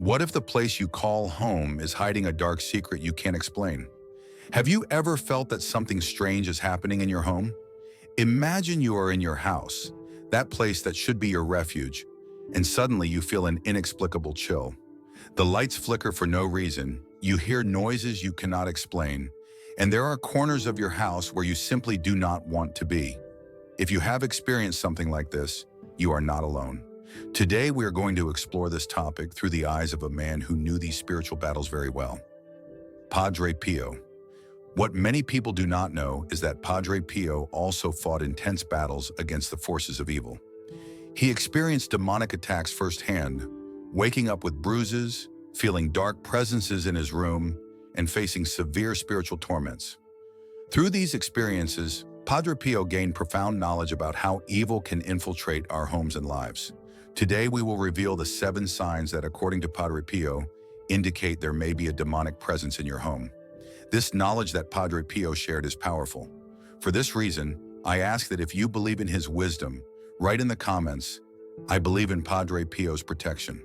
What if the place you call home is hiding a dark secret you can't explain? Have you ever felt that something strange is happening in your home? Imagine you are in your house, that place that should be your refuge, and suddenly you feel an inexplicable chill. The lights flicker for no reason, you hear noises you cannot explain, and there are corners of your house where you simply do not want to be. If you have experienced something like this, you are not alone. Today we are going to explore this topic through the eyes of a man who knew these spiritual battles very well. Padre Pio. What many people do not know is that Padre Pio also fought intense battles against the forces of evil. He experienced demonic attacks firsthand, waking up with bruises, feeling dark presences in his room, and facing severe spiritual torments. Through these experiences, Padre Pio gained profound knowledge about how evil can infiltrate our homes and lives. Today, we will reveal the 7 signs that, according to Padre Pio, indicate there may be a demonic presence in your home. This knowledge that Padre Pio shared is powerful. For this reason, I ask that if you believe in his wisdom, write in the comments, "I believe in Padre Pio's protection."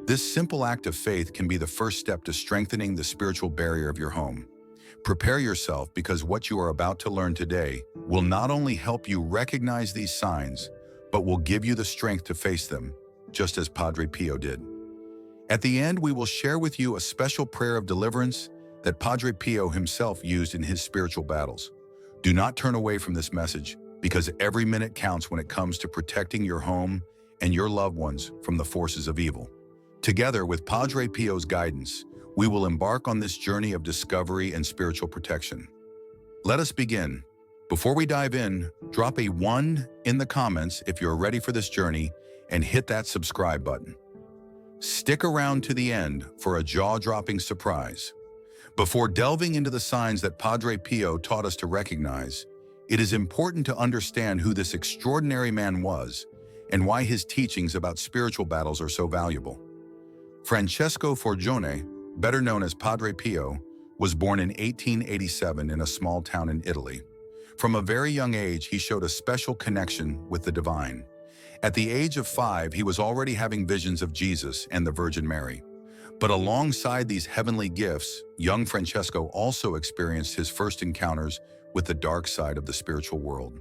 This simple act of faith can be the first step to strengthening the spiritual barrier of your home. Prepare yourself, because what you are about to learn today will not only help you recognize these signs, but will give you the strength to face them, just as Padre Pio did. At the end, we will share with you a special prayer of deliverance that Padre Pio himself used in his spiritual battles. Do not turn away from this message, because every minute counts when it comes to protecting your home and your loved ones from the forces of evil. Together with Padre Pio's guidance, we will embark on this journey of discovery and spiritual protection. Let us begin. Before we dive in, drop a 1 in the comments if you're ready for this journey, and hit that subscribe button. Stick around to the end for a jaw-dropping surprise. Before delving into the signs that Padre Pio taught us to recognize, it is important to understand who this extraordinary man was and why his teachings about spiritual battles are so valuable. Francesco Forgione, better known as Padre Pio, was born in 1887 in a small town in Italy. From a very young age, he showed a special connection with the divine. At the age of 5, he was already having visions of Jesus and the Virgin Mary. But alongside these heavenly gifts, young Francesco also experienced his first encounters with the dark side of the spiritual world.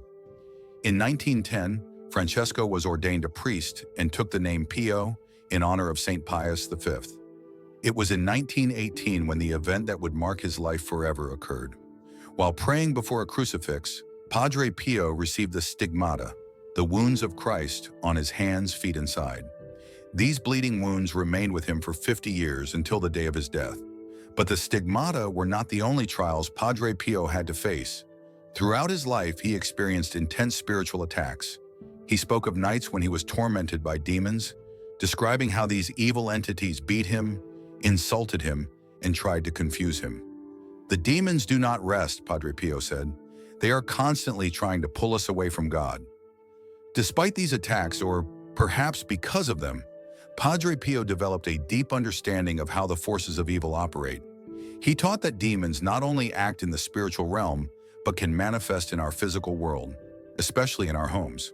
In 1910, Francesco was ordained a priest and took the name Pio in honor of Saint Pius V. It was in 1918 when the event that would mark his life forever occurred. While praying before a crucifix, Padre Pio received the stigmata, the wounds of Christ, on his hands, feet, and side. These bleeding wounds remained with him for 50 years until the day of his death. But the stigmata were not the only trials Padre Pio had to face. Throughout his life, he experienced intense spiritual attacks. He spoke of nights when he was tormented by demons, describing how these evil entities beat him, insulted him, and tried to confuse him. "The demons do not rest," Padre Pio said. "They are constantly trying to pull us away from God." Despite these attacks, or perhaps because of them, Padre Pio developed a deep understanding of how the forces of evil operate. He taught that demons not only act in the spiritual realm, but can manifest in our physical world, especially in our homes.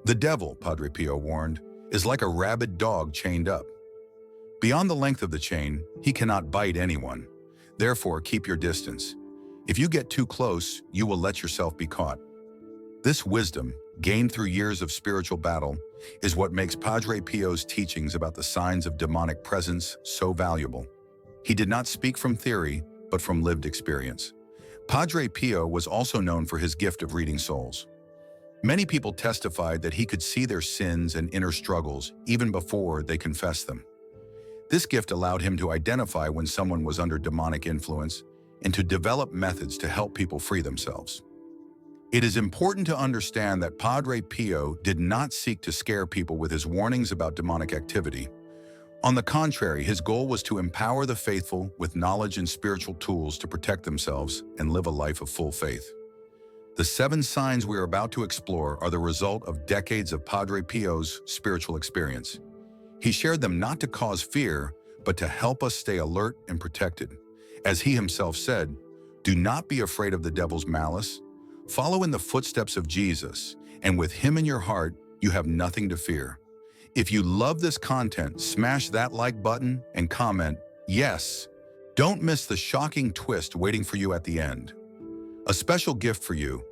"The devil," Padre Pio warned, "is like a rabid dog chained up. Beyond the length of the chain, he cannot bite anyone. Therefore, keep your distance. If you get too close, you will let yourself be caught." This wisdom, gained through years of spiritual battle, is what makes Padre Pio's teachings about the signs of demonic presence so valuable. He did not speak from theory, but from lived experience. Padre Pio was also known for his gift of reading souls. Many people testified that he could see their sins and inner struggles even before they confessed them. This gift allowed him to identify when someone was under demonic influence and to develop methods to help people free themselves. It is important to understand that Padre Pio did not seek to scare people with his warnings about demonic activity. On the contrary, his goal was to empower the faithful with knowledge and spiritual tools to protect themselves and live a life of full faith. The 7 signs we are about to explore are the result of decades of Padre Pio's spiritual experience. He shared them not to cause fear, but to help us stay alert and protected. As he himself said, "Do not be afraid of the devil's malice. Follow in the footsteps of Jesus, and with him in your heart, you have nothing to fear." If you love this content, smash that like button and comment, yes. Don't miss the shocking twist waiting for you at the end. A special gift for you.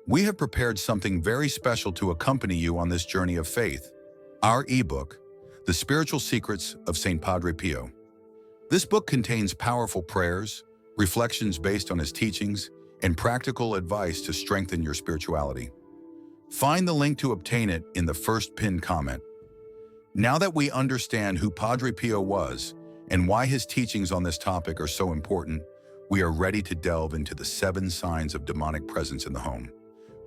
We have prepared something very special to accompany you on this journey of faith. Our ebook, The Spiritual Secrets of St. Padre Pio. This book contains powerful prayers, reflections based on his teachings, and practical advice to strengthen your spirituality. Find the link to obtain it in the first pinned comment. Now that we understand who Padre Pio was and why his teachings on this topic are so important, we are ready to delve into the 7 signs of demonic presence in the home.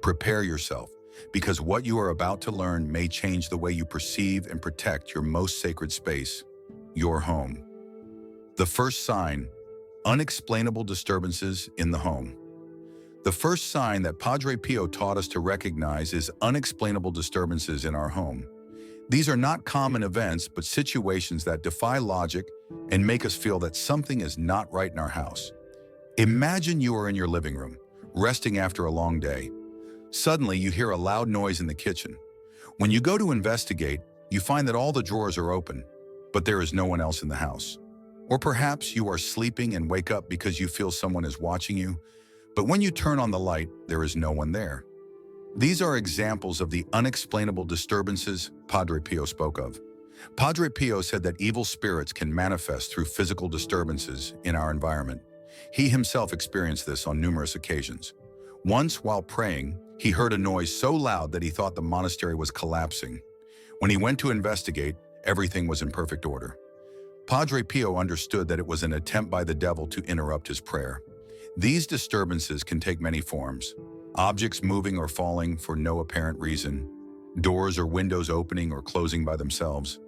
Prepare yourself, because what you are about to learn may change the way you perceive and protect your most sacred space, your home. The first sign, unexplainable disturbances in the home. The first sign that Padre Pio taught us to recognize is unexplainable disturbances in our home. These are not common events, but situations that defy logic and make us feel that something is not right in our house. Imagine you are in your living room, resting after a long day. Suddenly, you hear a loud noise in the kitchen. When you go to investigate, you find that all the drawers are open, but there is no one else in the house. Or perhaps you are sleeping and wake up because you feel someone is watching you, but when you turn on the light, there is no one there. These are examples of the unexplainable disturbances Padre Pio spoke of. Padre Pio said that evil spirits can manifest through physical disturbances in our environment. He himself experienced this on numerous occasions. Once, while praying, he heard a noise so loud that he thought the monastery was collapsing. When he went to investigate, everything was in perfect order. Padre Pio understood that it was an attempt by the devil to interrupt his prayer. These disturbances can take many forms: objects moving or falling for no apparent reason, doors or windows opening or closing by themselves,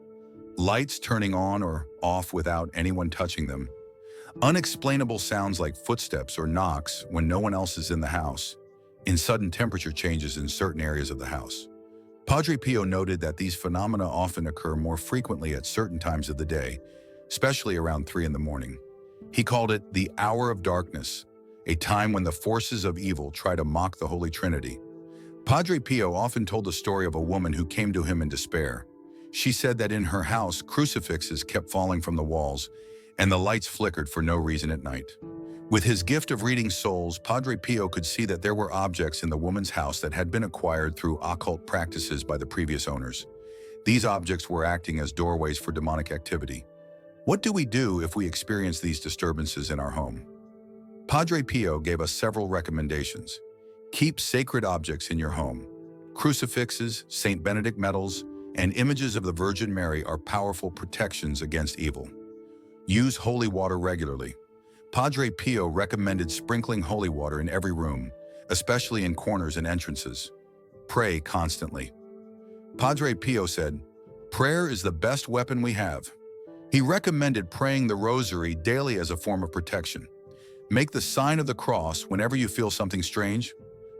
lights turning on or off without anyone touching them, unexplainable sounds like footsteps or knocks when no one else is in the house, and sudden temperature changes in certain areas of the house. Padre Pio noted that these phenomena often occur more frequently at certain times of the day, especially around 3 in the morning. He called it the hour of darkness, a time when the forces of evil try to mock the Holy Trinity. Padre Pio often told the story of a woman who came to him in despair. She said that in her house, crucifixes kept falling from the walls, and the lights flickered for no reason at night. With his gift of reading souls, Padre Pio could see that there were objects in the woman's house that had been acquired through occult practices by the previous owners. These objects were acting as doorways for demonic activity. What do we do if we experience these disturbances in our home? Padre Pio gave us several recommendations. Keep sacred objects in your home. Crucifixes, St. Benedict medals, and images of the Virgin Mary are powerful protections against evil. Use holy water regularly. Padre Pio recommended sprinkling holy water in every room, especially in corners and entrances. Pray constantly. Padre Pio said, "Prayer is the best weapon we have." He recommended praying the rosary daily as a form of protection. Make the sign of the cross whenever you feel something strange.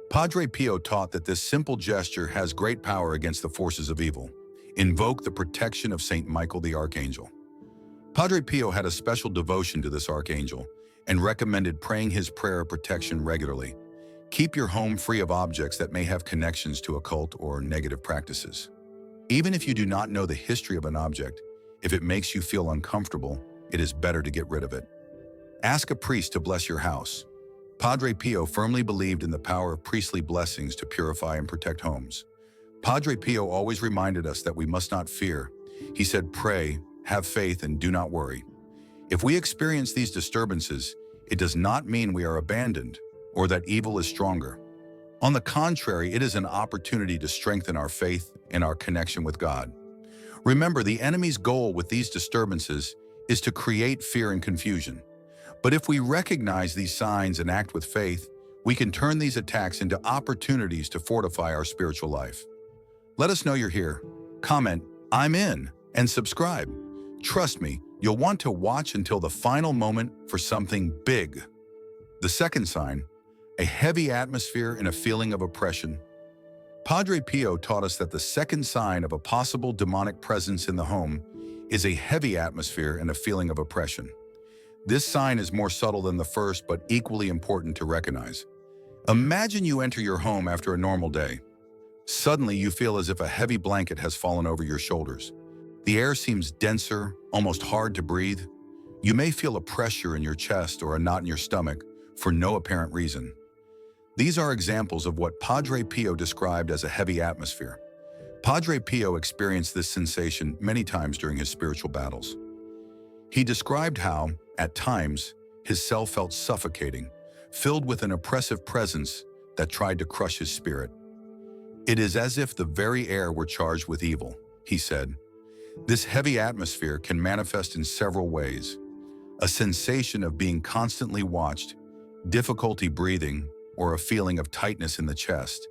Padre Pio taught that this simple gesture has great power against the forces of evil. Invoke the protection of Saint Michael the Archangel. Padre Pio had a special devotion to this archangel and recommended praying his prayer of protection regularly. Keep your home free of objects that may have connections to occult or negative practices. Even if you do not know the history of an object, if it makes you feel uncomfortable, it is better to get rid of it. Ask a priest to bless your house. Padre Pio firmly believed in the power of priestly blessings to purify and protect homes. Padre Pio always reminded us that we must not fear. He said, "Pray, have faith, and do not worry." If we experience these disturbances, it does not mean we are abandoned or that evil is stronger. On the contrary, it is an opportunity to strengthen our faith and our connection with God. Remember, the enemy's goal with these disturbances is to create fear and confusion. But if we recognize these signs and act with faith, we can turn these attacks into opportunities to fortify our spiritual life. Let us know you're here. Comment, "I'm in," and subscribe. Trust me, you'll want to watch until the final moment for something big. The second sign, a heavy atmosphere and a feeling of oppression. Padre Pio taught us that the second sign of a possible demonic presence in the home is a heavy atmosphere and a feeling of oppression. This sign is more subtle than the first, but equally important to recognize. Imagine you enter your home after a normal day. Suddenly, you feel as if a heavy blanket has fallen over your shoulders. The air seems denser, almost hard to breathe. You may feel a pressure in your chest or a knot in your stomach for no apparent reason. These are examples of what Padre Pio described as a heavy atmosphere. Padre Pio experienced this sensation many times during his spiritual battles. He described how, at times, his cell felt suffocating, filled with an oppressive presence that tried to crush his spirit. "It is as if the very air were charged with evil," he said. This heavy atmosphere can manifest in several ways: a sensation of being constantly watched, difficulty breathing, or a feeling of tightness in the chest,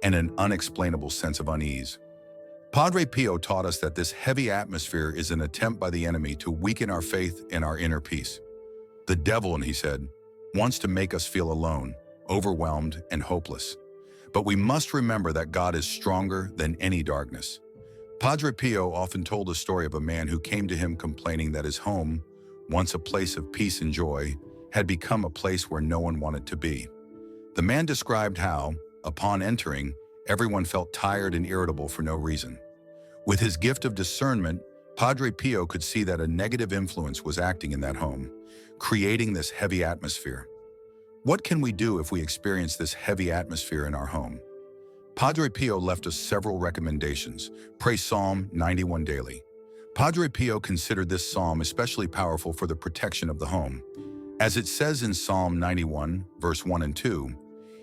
and an unexplainable sense of unease. Padre Pio taught us that this heavy atmosphere is an attempt by the enemy to weaken our faith and our inner peace. The devil, and he said, wants to make us feel alone, overwhelmed, and hopeless. But we must remember that God is stronger than any darkness. Padre Pio often told the story of a man who came to him complaining that his home, once a place of peace and joy, had become a place where no one wanted to be. The man described how, upon entering, everyone felt tired and irritable for no reason. With his gift of discernment, Padre Pio could see that a negative influence was acting in that home, creating this heavy atmosphere. What can we do if we experience this heavy atmosphere in our home? Padre Pio left us several recommendations. Pray Psalm 91 daily. Padre Pio considered this psalm especially powerful for the protection of the home. As it says in Psalm 91, verse 1 and 2,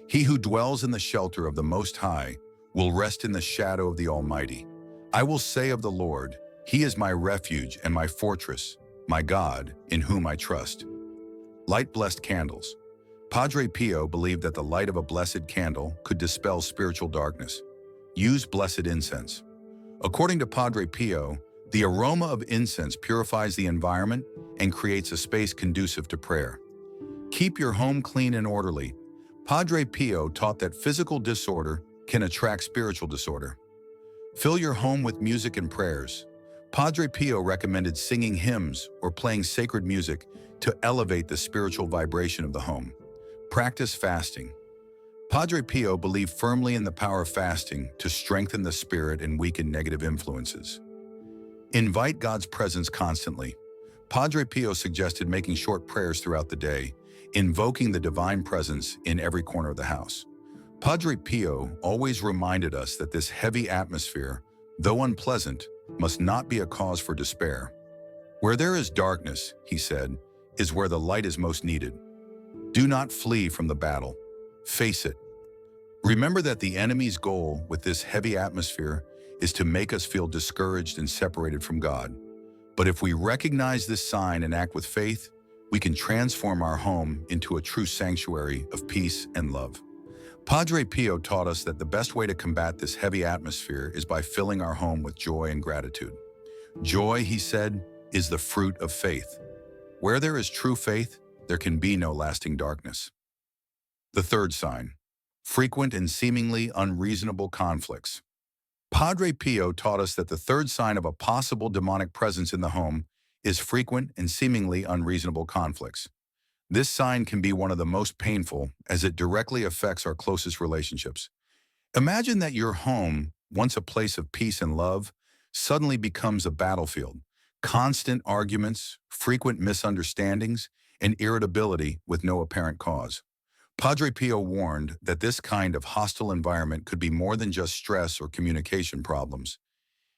"He who dwells in the shelter of the Most High will rest in the shadow of the Almighty. I will say of the Lord, He is my refuge and my fortress, my God, in whom I trust." Light blessed candles. Padre Pio believed that the light of a blessed candle could dispel spiritual darkness. Use blessed incense. According to Padre Pio, the aroma of incense purifies the environment and creates a space conducive to prayer. Keep your home clean and orderly. Padre Pio taught that physical disorder can attract spiritual disorder. Fill your home with music and prayers. Padre Pio recommended singing hymns or playing sacred music to elevate the spiritual vibration of the home. Practice fasting. Padre Pio believed firmly in the power of fasting to strengthen the spirit and weaken negative influences. Invite God's presence constantly. Padre Pio suggested making short prayers throughout the day, invoking the divine presence in every corner of the house. Padre Pio always reminded us that this heavy atmosphere, though unpleasant, must not be a cause for despair. "Where there is darkness," he said, "is where the light is most needed." Do not flee from the battle. Face it. Remember that the enemy's goal with this heavy atmosphere is to make us feel discouraged and separated from God. But if we recognize this sign and act with faith, we can transform our home into a true sanctuary of peace and love. Padre Pio taught us that the best way to combat this heavy atmosphere is by filling our home with joy and gratitude. Joy, he said, is the fruit of faith. Where there is true faith, there can be no lasting darkness. The third sign: frequent and seemingly unreasonable conflicts. Padre Pio taught us that the third sign of a possible demonic presence in the home is frequent and seemingly unreasonable conflicts. This sign can be one of the most painful as it directly affects our closest relationships. Imagine that your home, once a place of peace and love, suddenly becomes a battlefield. Constant arguments, frequent misunderstandings, and irritability with no apparent cause. Padre Pio warned that this kind of hostile environment could be more than just stress or communication problems.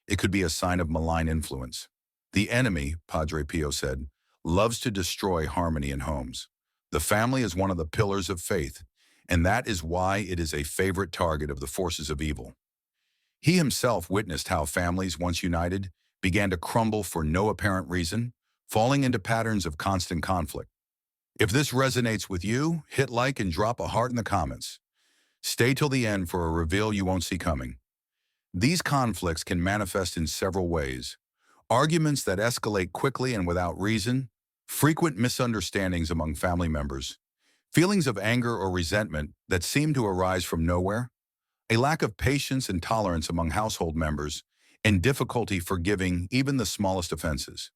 It could be a sign of malign influence. The enemy, Padre Pio said, loves to destroy harmony in homes. The family is one of the pillars of faith, and that is why it is a favorite target of the forces of evil. He himself witnessed how families, once united, began to crumble for no apparent reason, falling into patterns of constant conflict. If this resonates with you, hit like and drop a heart in the comments. Stay till the end for a reveal you won't see coming. These conflicts can manifest in several ways: arguments that escalate quickly and without reason, frequent misunderstandings among family members, feelings of anger or resentment that seem to arise from nowhere, a lack of patience and tolerance among household members, and difficulty forgiving even the smallest offenses.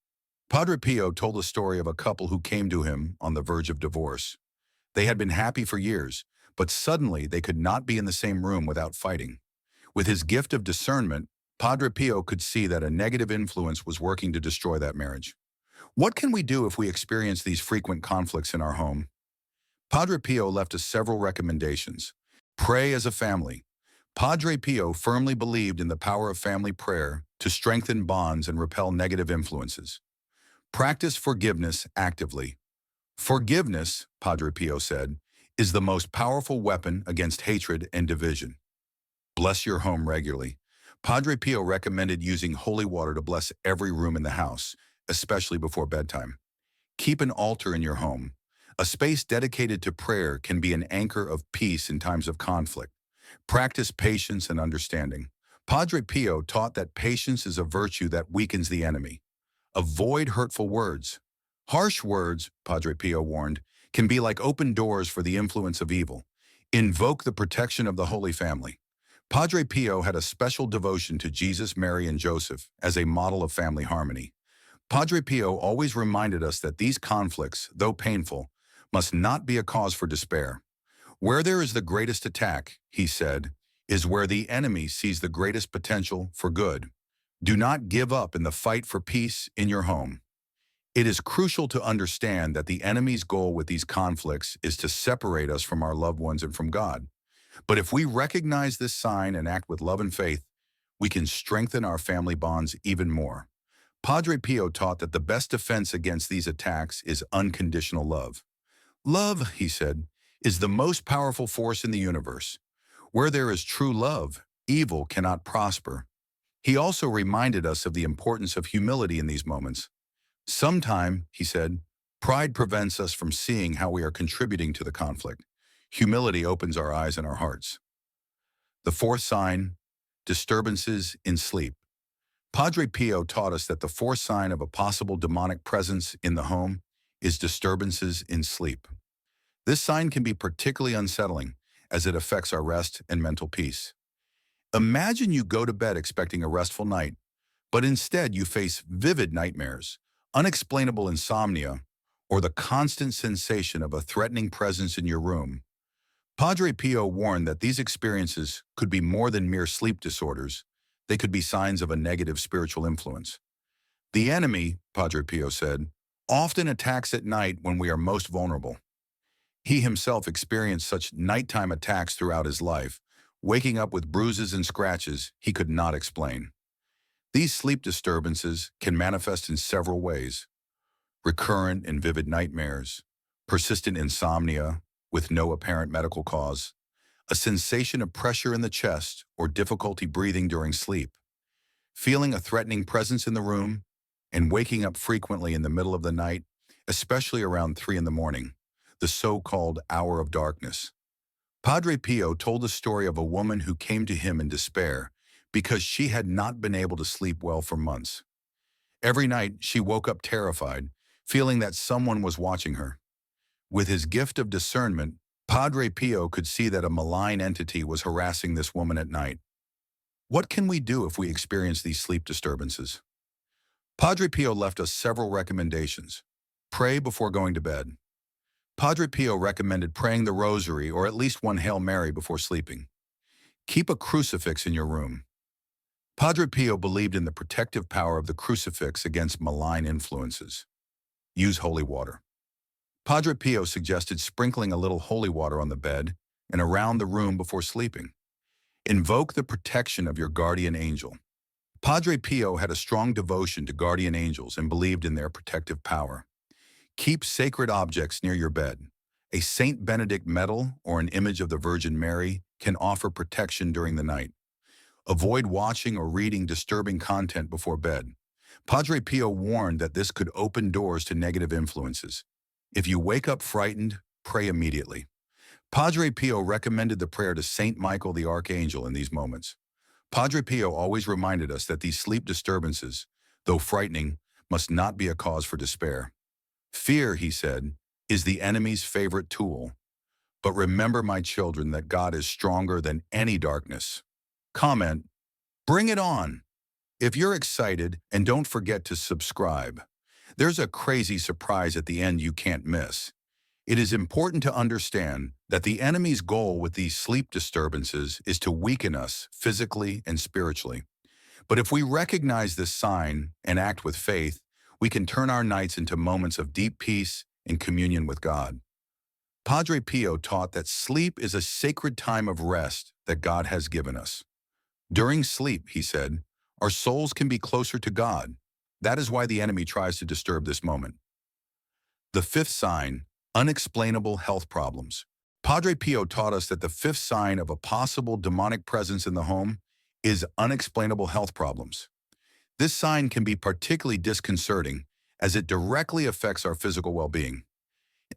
Padre Pio told the story of a couple who came to him on the verge of divorce. They had been happy for years, but suddenly they could not be in the same room without fighting. With his gift of discernment, Padre Pio could see that a negative influence was working to destroy that marriage. What can we do if we experience these frequent conflicts in our home? Padre Pio left us several recommendations. Pray as a family. Padre Pio firmly believed in the power of family prayer to strengthen bonds and repel negative influences. Practice forgiveness actively. Forgiveness, Padre Pio said, is the most powerful weapon against hatred and division. Bless your home regularly. Padre Pio recommended using holy water to bless every room in the house, especially before bedtime. Keep an altar in your home. A space dedicated to prayer can be an anchor of peace in times of conflict. Practice patience and understanding. Padre Pio taught that patience is a virtue that weakens the enemy. Avoid hurtful words. Harsh words, Padre Pio warned, can be like open doors for the influence of evil. Invoke the protection of the Holy Family. Padre Pio had a special devotion to Jesus, Mary, and Joseph as a model of family harmony. Padre Pio always reminded us that these conflicts, though painful, must not be a cause for despair. Where there is the greatest attack, he said, is where the enemy sees the greatest potential for good. Do not give up in the fight for peace in your home. It is crucial to understand that the enemy's goal with these conflicts is to separate us from our loved ones and from God. But if we recognize this sign and act with love and faith, we can strengthen our family bonds even more. Padre Pio taught that the best defense against these attacks is unconditional love. Love, he said, is the most powerful force in the universe. Where there is true love, evil cannot prosper. He also reminded us of the importance of humility in these moments. Sometime, he said, pride prevents us from seeing how we are contributing to the conflict. Humility opens our eyes and our hearts. The fourth sign, disturbances in sleep. Padre Pio taught us that the fourth sign of a possible demonic presence in the home is disturbances in sleep. This sign can be particularly unsettling as it affects our rest and mental peace. Imagine you go to bed expecting a restful night, but instead you face vivid nightmares, unexplainable insomnia, or the constant sensation of a threatening presence in your room. Padre Pio warned that these experiences could be more than mere sleep disorders. They could be signs of a negative spiritual influence. The enemy, Padre Pio said, often attacks at night when we are most vulnerable. He himself experienced such nighttime attacks throughout his life, waking up with bruises and scratches he could not explain. These sleep disturbances can manifest in several ways: recurrent and vivid nightmares, persistent insomnia with no apparent medical cause, a sensation of pressure in the chest or difficulty breathing during sleep, feeling a threatening presence in the room, and waking up frequently in the middle of the night, especially around 3 in the morning, the so-called hour of darkness. Padre Pio told the story of a woman who came to him in despair because she had not been able to sleep well for months. Every night, she woke up terrified, feeling that someone was watching her. With his gift of discernment, Padre Pio could see that a malign entity was harassing this woman at night. What can we do if we experience these sleep disturbances? Padre Pio left us several recommendations. Pray before going to bed. Padre Pio recommended praying the rosary or at least one Hail Mary before sleeping. Keep a crucifix in your room. Padre Pio believed in the protective power of the crucifix against malign influences. Use holy water. Padre Pio suggested sprinkling a little holy water on the bed and around the room before sleeping. Invoke the protection of your guardian angel. Padre Pio had a strong devotion to guardian angels and believed in their protective power. Keep sacred objects near your bed. A Saint Benedict medal or an image of the Virgin Mary can offer protection during the night. Avoid watching or reading disturbing content before bed. Padre Pio warned that this could open doors to negative influences. If you wake up frightened, pray immediately. Padre Pio recommended the prayer to Saint Michael the Archangel in these moments. Padre Pio always reminded us that these sleep disturbances, though frightening, must not be a cause for despair. Fear, he said, is the enemy's favorite tool. But remember, my children, that God is stronger than any darkness. Comment, bring it on! If you're excited, and don't forget to subscribe. There's a crazy surprise at the end you can't miss. It is important to understand that the enemy's goal with these sleep disturbances is to weaken us physically and spiritually. But if we recognize this sign and act with faith, we can turn our nights into moments of deep peace and communion with God. Padre Pio taught that sleep is a sacred time of rest that God has given us. During sleep, he said, our souls can be closer to God. That is why the enemy tries to disturb this moment. The fifth sign, unexplainable health problems. Padre Pio taught us that the fifth sign of a possible demonic presence in the home is unexplainable health problems. This sign can be particularly disconcerting as it directly affects our physical well-being.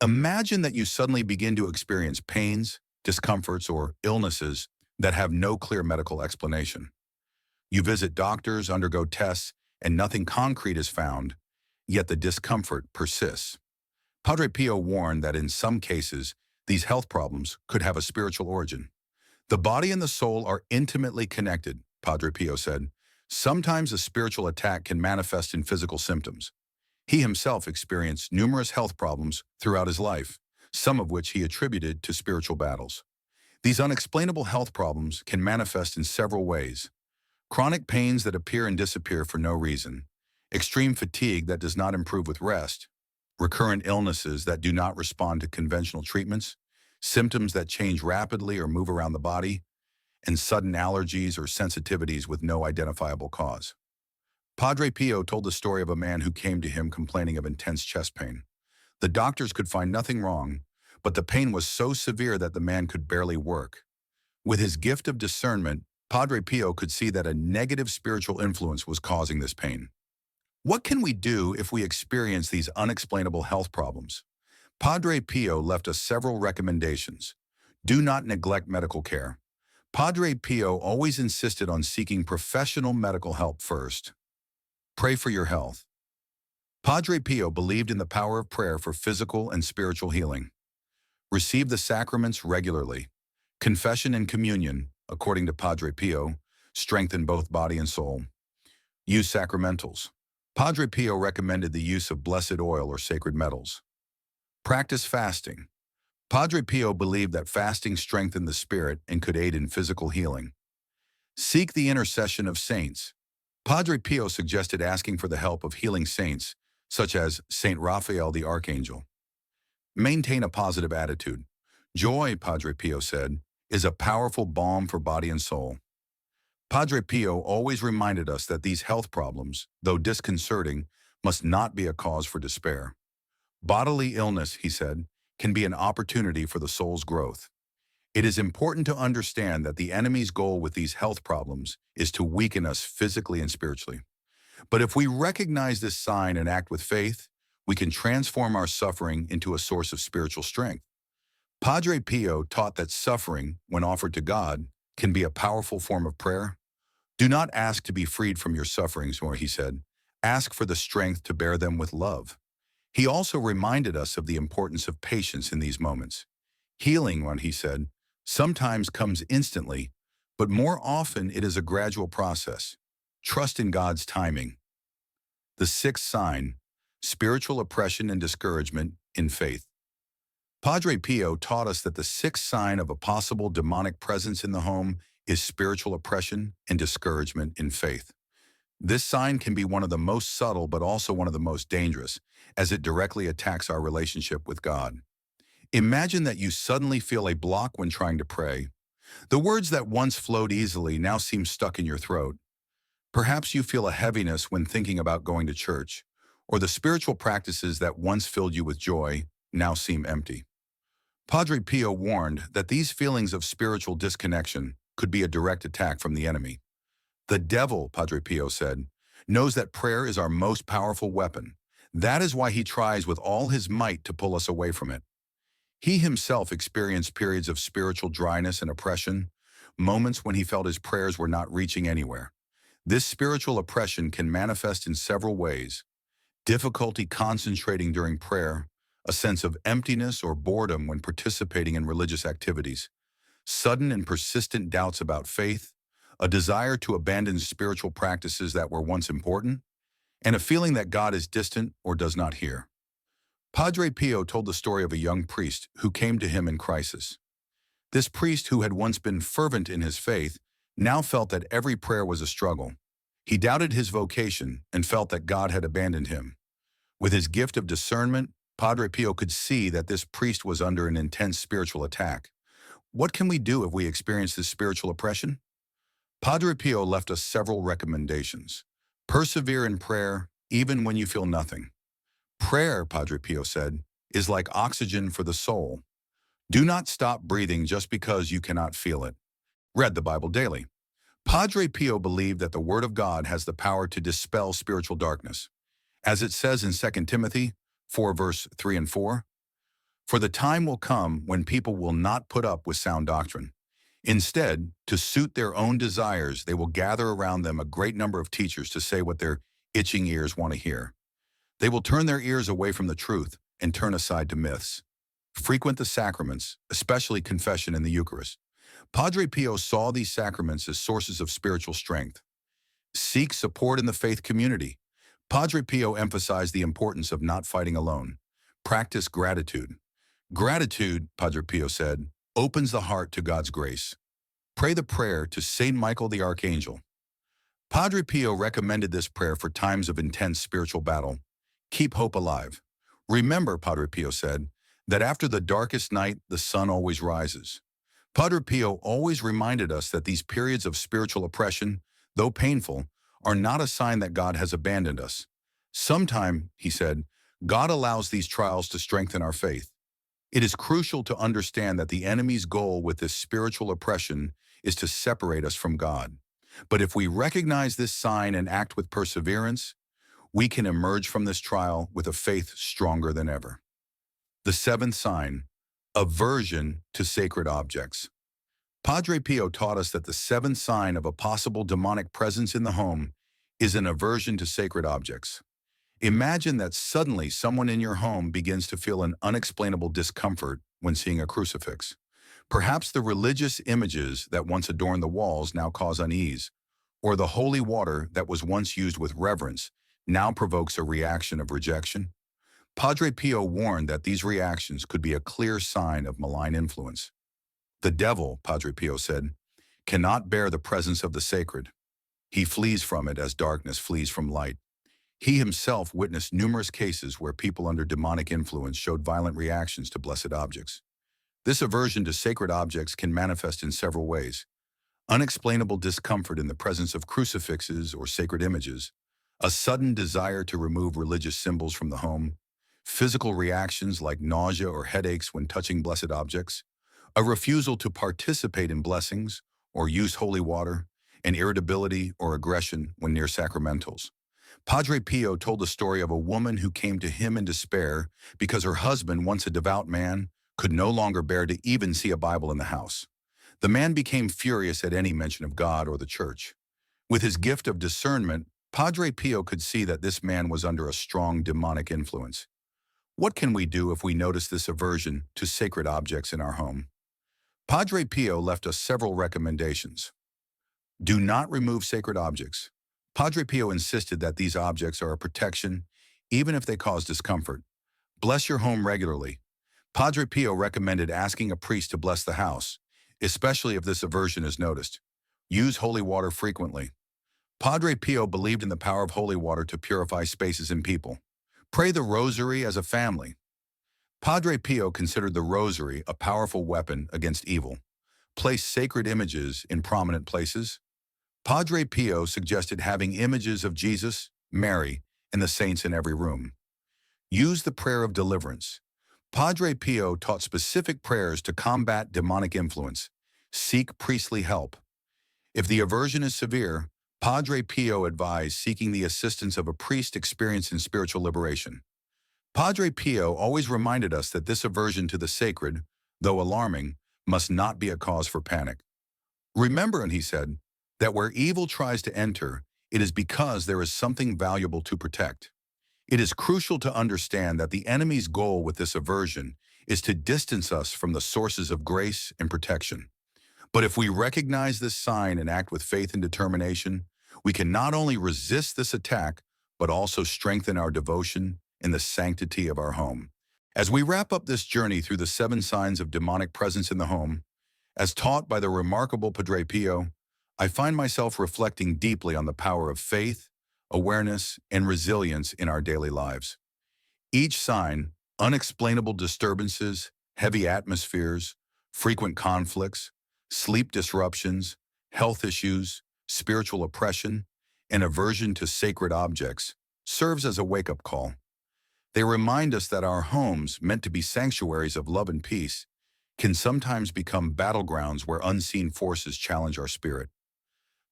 Imagine that you suddenly begin to experience pains, discomforts, or illnesses that have no clear medical explanation. You visit doctors, undergo tests, and nothing concrete is found, yet the discomfort persists. Padre Pio warned that in some cases, these health problems could have a spiritual origin. The body and the soul are intimately connected, Padre Pio said. Sometimes a spiritual attack can manifest in physical symptoms. He himself experienced numerous health problems throughout his life, some of which he attributed to spiritual battles. These unexplainable health problems can manifest in several ways. Chronic pains that appear and disappear for no reason, extreme fatigue that does not improve with rest, recurrent illnesses that do not respond to conventional treatments, symptoms that change rapidly or move around the body, and sudden allergies or sensitivities with no identifiable cause. Padre Pio told the story of a man who came to him complaining of intense chest pain. The doctors could find nothing wrong, but the pain was so severe that the man could barely work. With his gift of discernment, Padre Pio could see that a negative spiritual influence was causing this pain. What can we do if we experience these unexplainable health problems? Padre Pio left us several recommendations. Do not neglect medical care. Padre Pio always insisted on seeking professional medical help first. Pray for your health. Padre Pio believed in the power of prayer for physical and spiritual healing. Receive the sacraments regularly. Confession and communion, according to Padre Pio, strengthen both body and soul. Use sacramentals. Padre Pio recommended the use of blessed oil or sacred metals. Practice fasting. Padre Pio believed that fasting strengthened the spirit and could aid in physical healing. Seek the intercession of saints. Padre Pio suggested asking for the help of healing saints, such as Saint Raphael the Archangel. Maintain a positive attitude. Joy, Padre Pio said, is a powerful balm for body and soul. Padre Pio always reminded us that these health problems, though disconcerting, must not be a cause for despair. Bodily illness, he said, can be an opportunity for the soul's growth. It is important to understand that the enemy's goal with these health problems is to weaken us physically and spiritually. But if we recognize this sign and act with faith, we can transform our suffering into a source of spiritual strength. Padre Pio taught that suffering, when offered to God, can be a powerful form of prayer. Do not ask to be freed from your sufferings, or he said, ask for the strength to bear them with love. He also reminded us of the importance of patience in these moments. Healing, when he said, sometimes comes instantly, but more often it is a gradual process. Trust in God's timing. The sixth sign, spiritual oppression and discouragement in faith. Padre Pio taught us that the sixth sign of a possible demonic presence in the home is spiritual oppression and discouragement in faith. This sign can be one of the most subtle but also one of the most dangerous, as it directly attacks our relationship with God. Imagine that you suddenly feel a block when trying to pray. The words that once flowed easily now seem stuck in your throat. Perhaps you feel a heaviness when thinking about going to church, or the spiritual practices that once filled you with joy now seem empty. Padre Pio warned that these feelings of spiritual disconnection could be a direct attack from the enemy. The devil, Padre Pio said, knows that prayer is our most powerful weapon. That is why he tries with all his might to pull us away from it. He himself experienced periods of spiritual dryness and oppression, moments when he felt his prayers were not reaching anywhere. This spiritual oppression can manifest in several ways: difficulty concentrating during prayer, a sense of emptiness or boredom when participating in religious activities, sudden and persistent doubts about faith, a desire to abandon spiritual practices that were once important, and a feeling that God is distant or does not hear. Padre Pio told the story of a young priest who came to him in crisis. This priest, who had once been fervent in his faith, now felt that every prayer was a struggle. He doubted his vocation and felt that God had abandoned him. With his gift of discernment, Padre Pio could see that this priest was under an intense spiritual attack. What can we do if we experience this spiritual oppression? Padre Pio left us several recommendations. Persevere in prayer, even when you feel nothing. Prayer, Padre Pio said, is like oxygen for the soul. Do not stop breathing just because you cannot feel it. Read the Bible daily. Padre Pio believed that the Word of God has the power to dispel spiritual darkness. As it says in 2 Timothy 4 verse 3 and 4, "For the time will come when people will not put up with sound doctrine. Instead, to suit their own desires, they will gather around them a great number of teachers to say what their itching ears want to hear. They will turn their ears away from the truth and turn aside to myths. Frequent the sacraments, especially confession and the Eucharist." Padre Pio saw these sacraments as sources of spiritual strength. Seek support in the faith community. Padre Pio emphasized the importance of not fighting alone. Practice gratitude. Gratitude, Padre Pio said, opens the heart to God's grace. Pray the prayer to Saint Michael the Archangel. Padre Pio recommended this prayer for times of intense spiritual battle. Keep hope alive. Remember, Padre Pio said, that after the darkest night, the sun always rises. Padre Pio always reminded us that these periods of spiritual oppression, though painful, are not a sign that God has abandoned us. Sometime, he said, God allows these trials to strengthen our faith. It is crucial to understand that the enemy's goal with this spiritual oppression is to separate us from God. But if we recognize this sign and act with perseverance, we can emerge from this trial with a faith stronger than ever. The seventh sign, aversion to sacred objects. Padre Pio taught us that the seventh sign of a possible demonic presence in the home is an aversion to sacred objects. Imagine that suddenly someone in your home begins to feel an unexplainable discomfort when seeing a crucifix. Perhaps the religious images that once adorned the walls now cause unease, or the holy water that was once used with reverence now provokes a reaction of rejection. Padre Pio warned that these reactions could be a clear sign of malign influence. The devil, Padre Pio said, cannot bear the presence of the sacred. He flees from it as darkness flees from light. He himself witnessed numerous cases where people under demonic influence showed violent reactions to blessed objects. This aversion to sacred objects can manifest in several ways. Unexplainable discomfort in the presence of crucifixes or sacred images, a sudden desire to remove religious symbols from the home, physical reactions like nausea or headaches when touching blessed objects, a refusal to participate in blessings or use holy water, and irritability or aggression when near sacramentals. Padre Pio told the story of a woman who came to him in despair because her husband, once a devout man, could no longer bear to even see a Bible in the house. The man became furious at any mention of God or the church. With his gift of discernment, Padre Pio could see that this man was under a strong demonic influence. What can we do if we notice this aversion to sacred objects in our home? Padre Pio left us several recommendations. Do not remove sacred objects. Padre Pio insisted that these objects are a protection, even if they cause discomfort. Bless your home regularly. Padre Pio recommended asking a priest to bless the house, especially if this aversion is noticed. Use holy water frequently. Padre Pio believed in the power of holy water to purify spaces and people. Pray the rosary as a family. Padre Pio considered the rosary a powerful weapon against evil. Place sacred images in prominent places. Padre Pio suggested having images of Jesus, Mary, and the saints in every room. Use the prayer of deliverance. Padre Pio taught specific prayers to combat demonic influence. Seek priestly help. If the aversion is severe, Padre Pio advised seeking the assistance of a priest experienced in spiritual liberation. Padre Pio always reminded us that this aversion to the sacred, though alarming, must not be a cause for panic. Remember, and he said, that where evil tries to enter, it is because there is something valuable to protect. It is crucial to understand that the enemy's goal with this aversion is to distance us from the sources of grace and protection. But if we recognize this sign and act with faith and determination, we can not only resist this attack, but also strengthen our devotion in the sanctity of our home. As we wrap up this journey through the 7 signs of demonic presence in the home, as taught by the remarkable Padre Pio, I find myself reflecting deeply on the power of faith, awareness, and resilience in our daily lives. Each sign, unexplainable disturbances, heavy atmospheres, frequent conflicts, sleep disruptions, health issues, spiritual oppression, and aversion to sacred objects, serves as a wake-up call. They remind us that our homes, meant to be sanctuaries of love and peace, can sometimes become battlegrounds where unseen forces challenge our spirit.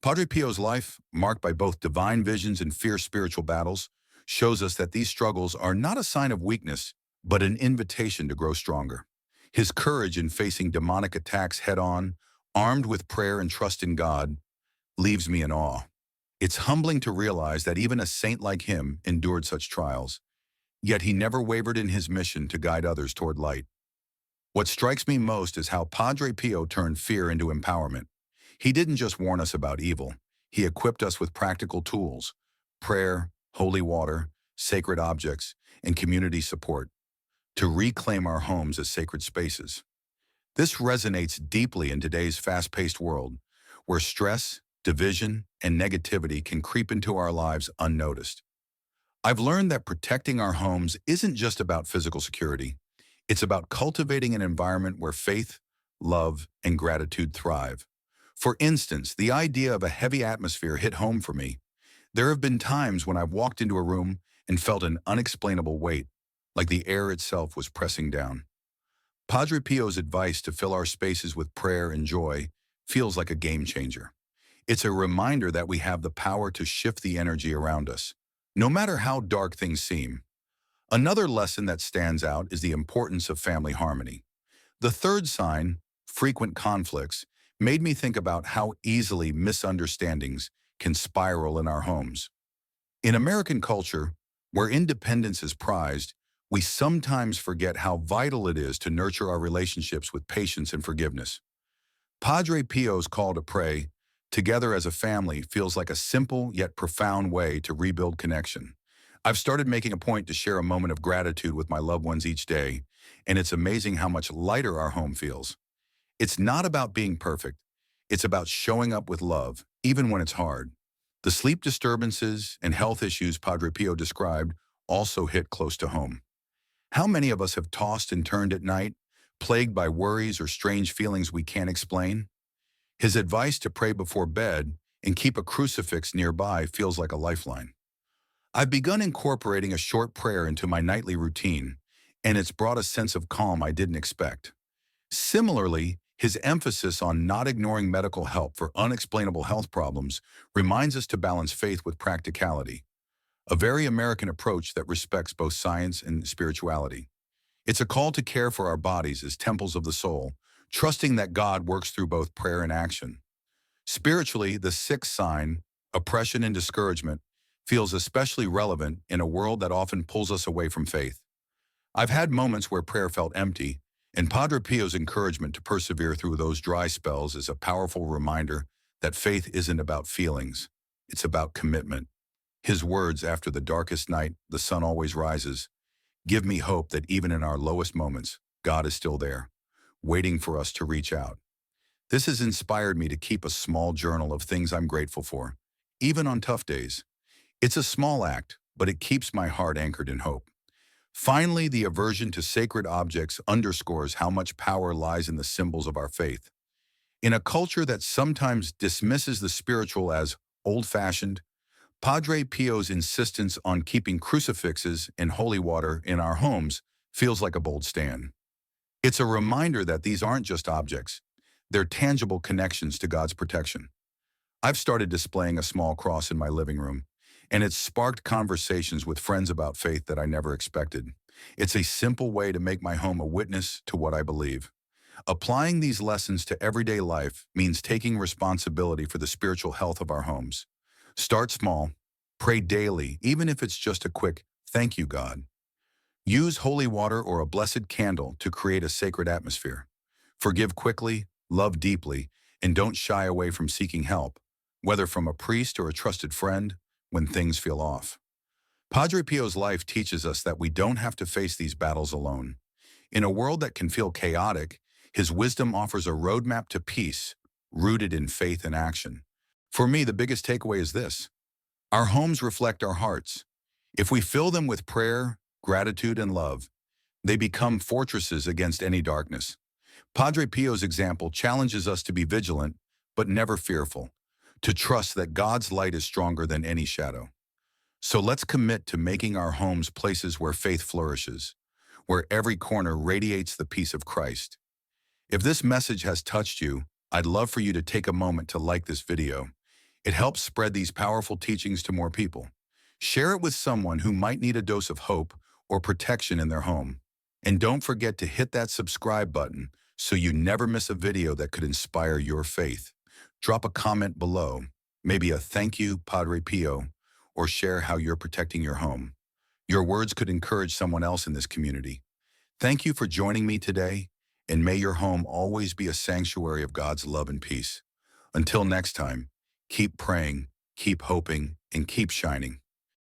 Padre Pio's life, marked by both divine visions and fierce spiritual battles, shows us that these struggles are not a sign of weakness, but an invitation to grow stronger. His courage in facing demonic attacks head-on, armed with prayer and trust in God, leaves me in awe. It's humbling to realize that even a saint like him endured such trials, yet he never wavered in his mission to guide others toward light. What strikes me most is how Padre Pio turned fear into empowerment. He didn't just warn us about evil, he equipped us with practical tools: prayer, holy water, sacred objects, and community support to reclaim our homes as sacred spaces. This resonates deeply in today's fast-paced world, where stress, division, and negativity can creep into our lives unnoticed. I've learned that protecting our homes isn't just about physical security. It's about cultivating an environment where faith, love, and gratitude thrive. For instance, the idea of a heavy atmosphere hit home for me. There have been times when I've walked into a room and felt an unexplainable weight, like the air itself was pressing down. Padre Pio's advice to fill our spaces with prayer and joy feels like a game changer. It's a reminder that we have the power to shift the energy around us, no matter how dark things seem. Another lesson that stands out is the importance of family harmony. The third sign, frequent conflicts, made me think about how easily misunderstandings can spiral in our homes. In American culture, where independence is prized, we sometimes forget how vital it is to nurture our relationships with patience and forgiveness. Padre Pio's call to pray together as a family feels like a simple yet profound way to rebuild connection. I've started making a point to share a moment of gratitude with my loved ones each day, and it's amazing how much lighter our home feels. It's not about being perfect. It's about showing up with love, even when it's hard. The sleep disturbances and health issues Padre Pio described also hit close to home. How many of us have tossed and turned at night, plagued by worries or strange feelings we can't explain? His advice to pray before bed and keep a crucifix nearby feels like a lifeline. I've begun incorporating a short prayer into my nightly routine, and it's brought a sense of calm I didn't expect. Similarly, his emphasis on not ignoring medical help for unexplainable health problems reminds us to balance faith with practicality, a very American approach that respects both science and spirituality. It's a call to care for our bodies as temples of the soul, trusting that God works through both prayer and action. Spiritually, the sixth sign, oppression and discouragement, feels especially relevant in a world that often pulls us away from faith. I've had moments where prayer felt empty, and Padre Pio's encouragement to persevere through those dry spells is a powerful reminder that faith isn't about feelings, it's about commitment. His words, "After the darkest night, the sun always rises," give me hope that even in our lowest moments, God is still there, waiting for us to reach out. This has inspired me to keep a small journal of things I'm grateful for, even on tough days. It's a small act, but it keeps my heart anchored in hope. Finally, the aversion to sacred objects underscores how much power lies in the symbols of our faith. In a culture that sometimes dismisses the spiritual as old-fashioned, Padre Pio's insistence on keeping crucifixes and holy water in our homes feels like a bold stand. It's a reminder that these aren't just objects, they're tangible connections to God's protection. I've started displaying a small cross in my living room, and it's sparked conversations with friends about faith that I never expected. It's a simple way to make my home a witness to what I believe. Applying these lessons to everyday life means taking responsibility for the spiritual health of our homes. Start small, pray daily, even if it's just a quick, "Thank you, God." Use holy water or a blessed candle to create a sacred atmosphere. Forgive quickly, love deeply, and don't shy away from seeking help, whether from a priest or a trusted friend, when things feel off. Padre Pio's life teaches us that we don't have to face these battles alone. In a world that can feel chaotic, his wisdom offers a roadmap to peace, rooted in faith and action. For me, the biggest takeaway is this: our homes reflect our hearts. If we fill them with prayer, gratitude, and love, they become fortresses against any darkness. Padre Pio's example challenges us to be vigilant, but never fearful, to trust that God's light is stronger than any shadow. So let's commit to making our homes places where faith flourishes, where every corner radiates the peace of Christ. If this message has touched you, I'd love for you to take a moment to like this video. It helps spread these powerful teachings to more people. Share it with someone who might need a dose of hope or protection in their home. And don't forget to hit that subscribe button so you never miss a video that could inspire your faith. Drop a comment below, maybe a thank you, Padre Pio, or share how you're protecting your home. Your words could encourage someone else in this community. Thank you for joining me today, and may your home always be a sanctuary of God's love and peace. Until next time, keep praying, keep hoping, and keep shining.